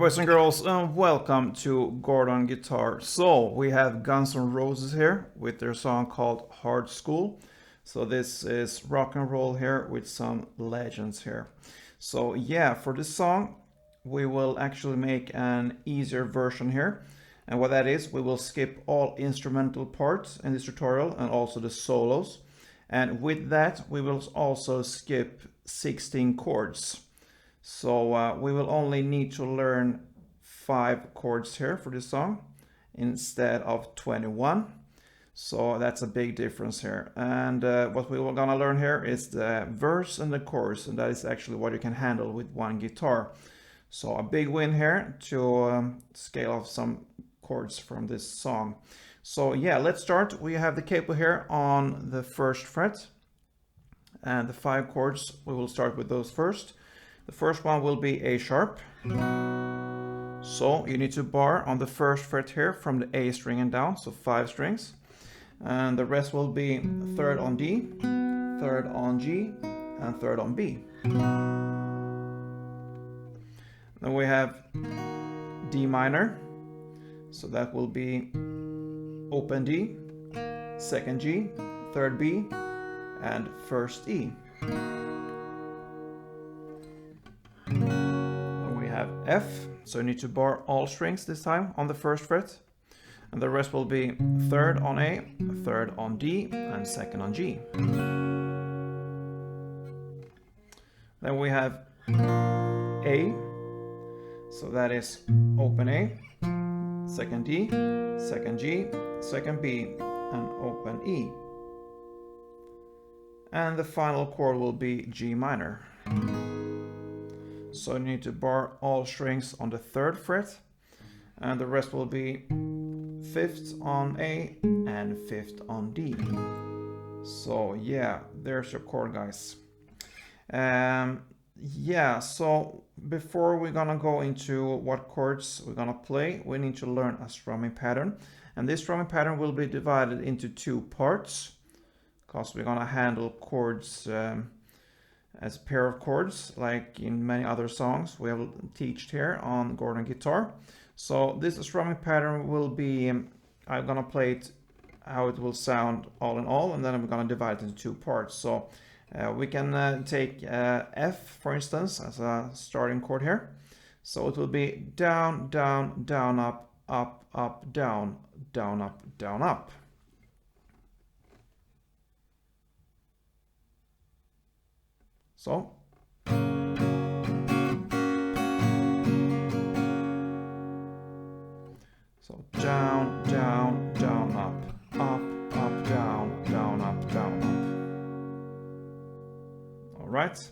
boys and girls, and welcome to Gordon Guitar. So we have Guns N' Roses here with their song called Hard School. So this is rock and roll here with some legends here. So yeah, for this song we will actually make an easier version here. And what that is, we will skip all instrumental parts in this tutorial and also the solos. And with that we will also skip 16 chords. So we will only need to learn 5 chords here for this song instead of 21. So that's a big difference here. And what we were gonna learn here is the verse and the chorus, and that is actually what you can handle with one guitar. So a big win here to scale off some chords from this song. So yeah, let's start. We have the capo here on the 1st fret, and the 5 chords, we will start with those first. The first one will be A sharp. So you need to bar on the 1st fret here from the A string and down, so 5 strings. And the rest will be 3rd on D, 3rd on G, and 3rd on B. Then we have D minor. So that will be open D, 2nd G, 3rd B, and 1st E. Then we have F, so you need to bar all strings this time on the 1st fret. And the rest will be 3rd on A, 3rd on D, and 2nd on G. Then we have A, so that is open A, 2nd D, 2nd G, 2nd B, and open E. And the final chord will be G minor. So you need to bar all strings on the 3rd fret, and the rest will be 5th on A and 5th on D. So yeah, there's your chord, guys. Yeah, so before we're gonna go into what chords we're gonna play, we need to learn a strumming pattern. And this strumming pattern will be divided into 2 parts, because we're gonna handle chords as a pair of chords, like in many other songs we have taught here on Gordon Guitar. So this strumming pattern will be, I'm gonna play it how it will sound all in all, and then I'm gonna divide it into 2 parts. So we can take F, for instance, as a starting chord here. So it will be down, down, down, up, up, up, down, down, up, down, up. So down, down, down, up, up, up, down, down, up, down, up. All right.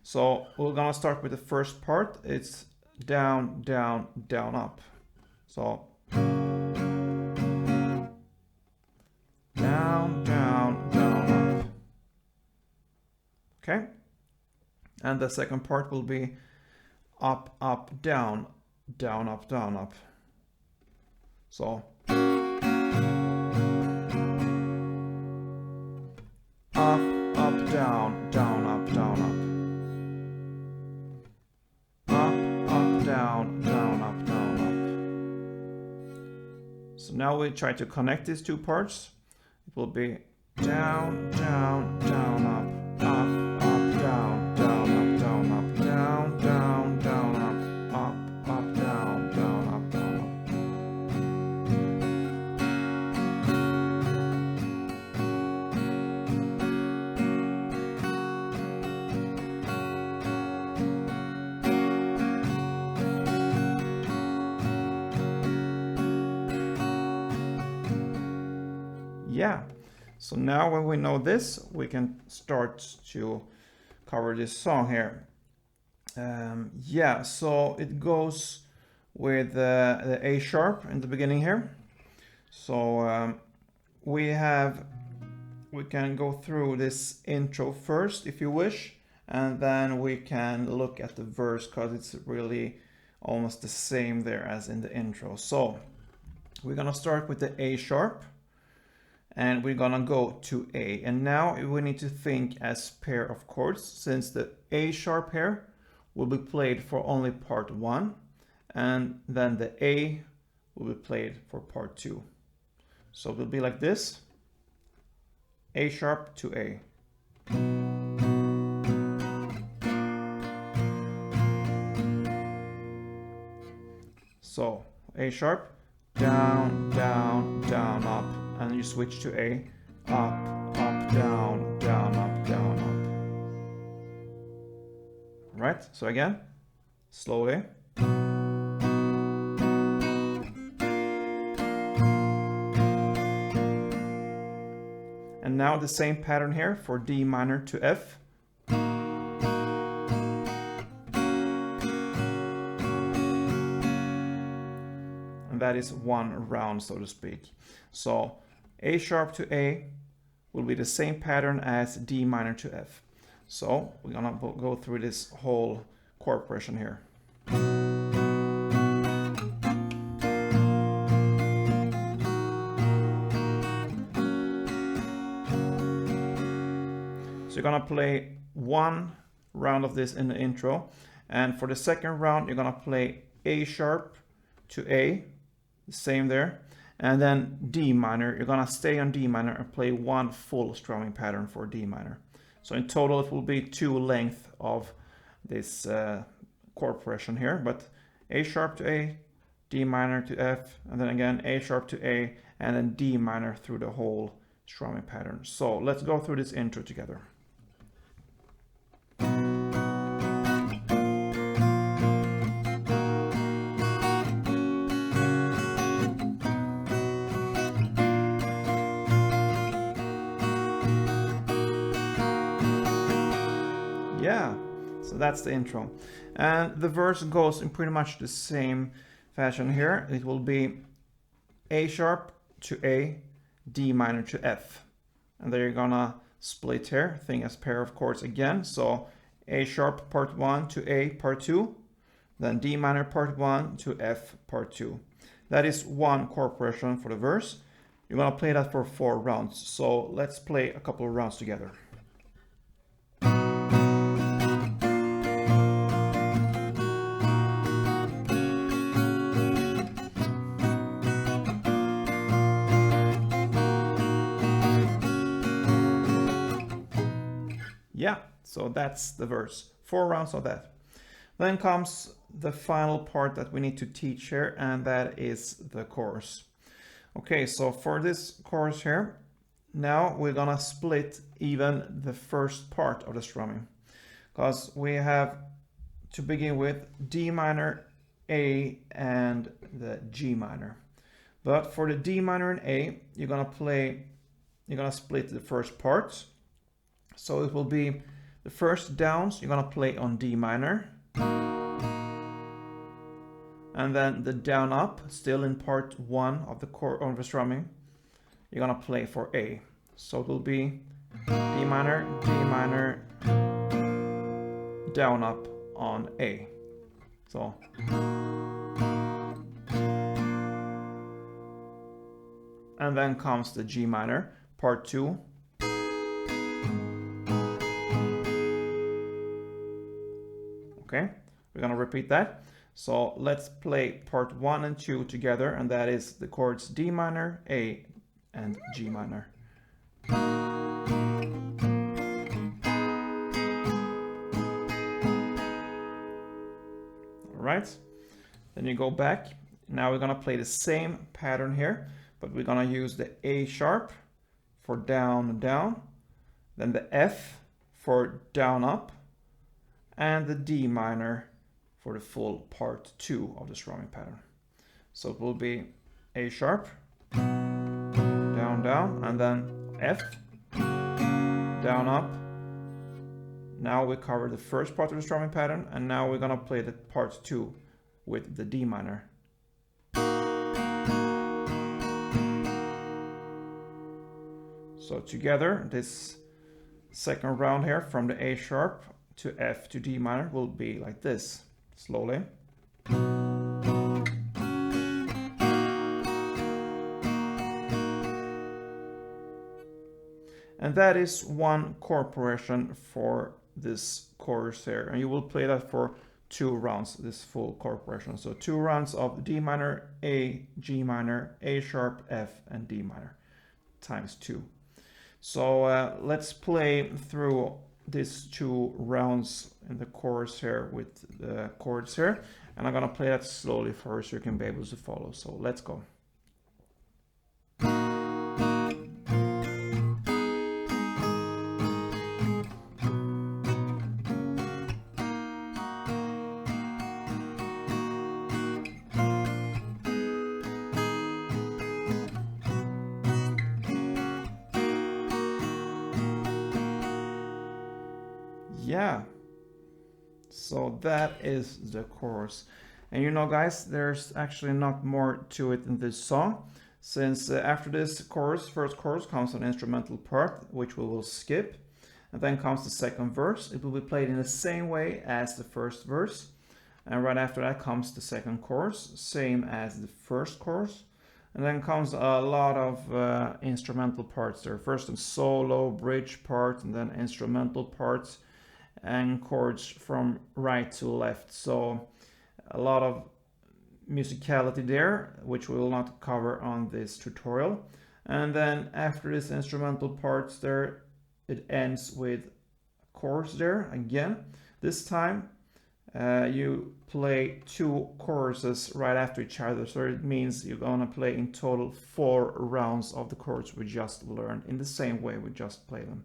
So we're gonna start with the first part. It's down, down, down, up. So down, down, down, up. Okay. And the second part will be up, up, down, down, up, down, up. So up, up, down, down, up, down, up. Up, down, down, up, down, up. So now we try to connect these 2 parts. It will be down, down, down, up, up, up, down, down, up, down, up, down, down, down, up, up, up, down, down, up, down, up. Yeah, so now when we know this, we can start to cover this song here. Yeah, so it goes with the A sharp in the beginning here. So we can go through this intro first if you wish, and then we can look at the verse, because it's really almost the same there as in the intro. So we're gonna start with the A sharp, and we're gonna go to A. And now we need to think as pair of chords, since the A sharp here will be played for only part 1, and then the A will be played for part 2. So it will be like this: A sharp to A. So A sharp, down, down, down, up, and you switch to A, up, up, down, down, up, down, up. Right, so again, slowly. And now the same pattern here for D minor to F. And that is one round, so to speak. So A sharp to A will be the same pattern as D minor to F. So we're gonna go through this whole chord progression here. So you're gonna play one round of this in the intro, and for the second round you're gonna play A sharp to A, the same there, and then D minor. You're gonna stay on D minor and play one full strumming pattern for D minor. So in total it will be 2 lengths of this chord progression here, but A sharp to A, D minor to F, and then again A sharp to A, and then D minor through the whole strumming pattern. So let's go through this intro together. Yeah, so that's the intro. And the verse goes in pretty much the same fashion here. It will be A sharp to A, D minor to F. And then you're gonna split here, think as pair of chords again. So A sharp part 1 to A part 2, then D minor part 1 to F part 2. That is one chord progression for the verse. You're gonna play that for 4 rounds. So let's play a couple of rounds together. Yeah, so that's the verse. 4 rounds of that. Then comes the final part that we need to teach here, and that is the chorus. Okay, so for this chorus here, now we're gonna split even the first part of the strumming, because we have to begin with D minor, A, and the G minor. But for the D minor and A, you're gonna split the first part. So it will be the first downs you're gonna play on D minor, and then the down up, still in part 1 of the chord of the strumming, you're gonna play for A. So it will be D minor, down up on A. So and then comes the G minor, part 2. Okay, we're gonna repeat that. So let's play part 1 and 2 together, and that is the chords D minor, A, and G minor. All right, then you go back. Now we're gonna play the same pattern here, but we're gonna use the A sharp for down, down, then the F for down, up, and the D minor for the full part 2 of the strumming pattern. So it will be A sharp, down, down, and then F, down, up. Now we cover the first part of the strumming pattern, and now we're gonna play the part 2 with the D minor. So together, this second round here from the A sharp to F to D minor will be like this, slowly. And that is one chord progression for this chorus here, and you will play that for 2 rounds, this full chord progression. So 2 rounds of D minor, A, G minor, A sharp, F, and D minor times 2. So let's play through these 2 rounds in the chorus here with the chords here. And I'm gonna play that slowly first so you can be able to follow. So let's go. Yeah, so that is the chorus. And you know, guys, there's actually not more to it in this song, since after this chorus, first chorus, comes an instrumental part, which we will skip, and then comes the second verse. It will be played in the same way as the first verse, and right after that comes the second chorus, same as the first chorus, and then comes a lot of instrumental parts there. First a solo, bridge part, and then instrumental parts, and chords from right to left. So a lot of musicality there, which we will not cover on this tutorial. And then after this instrumental parts there, it ends with chorus there again. This time you play 2 choruses right after each other, so it means you're gonna play in total 4 rounds of the chords we just learned in the same way we just played them.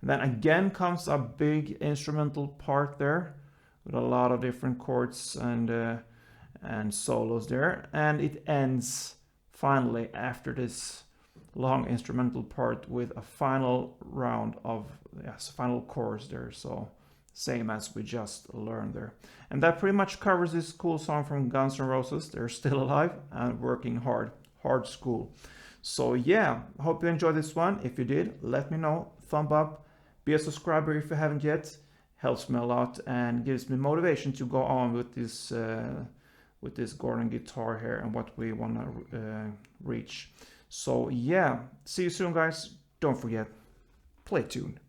And then again comes a big instrumental part there with a lot of different chords and solos there, and it ends finally after this long instrumental part with a final round of final chorus there. So same as we just learned there. And that pretty much covers this cool song from Guns N' Roses. They're still alive and working hard. Hard School. So yeah, hope you enjoyed this one. If you did, let me know. Thumb up. Be a subscriber if you haven't yet. Helps me a lot and gives me motivation to go on with this Gordon guitar here and what we want to reach. So yeah, see you soon, guys. Don't forget, play tune.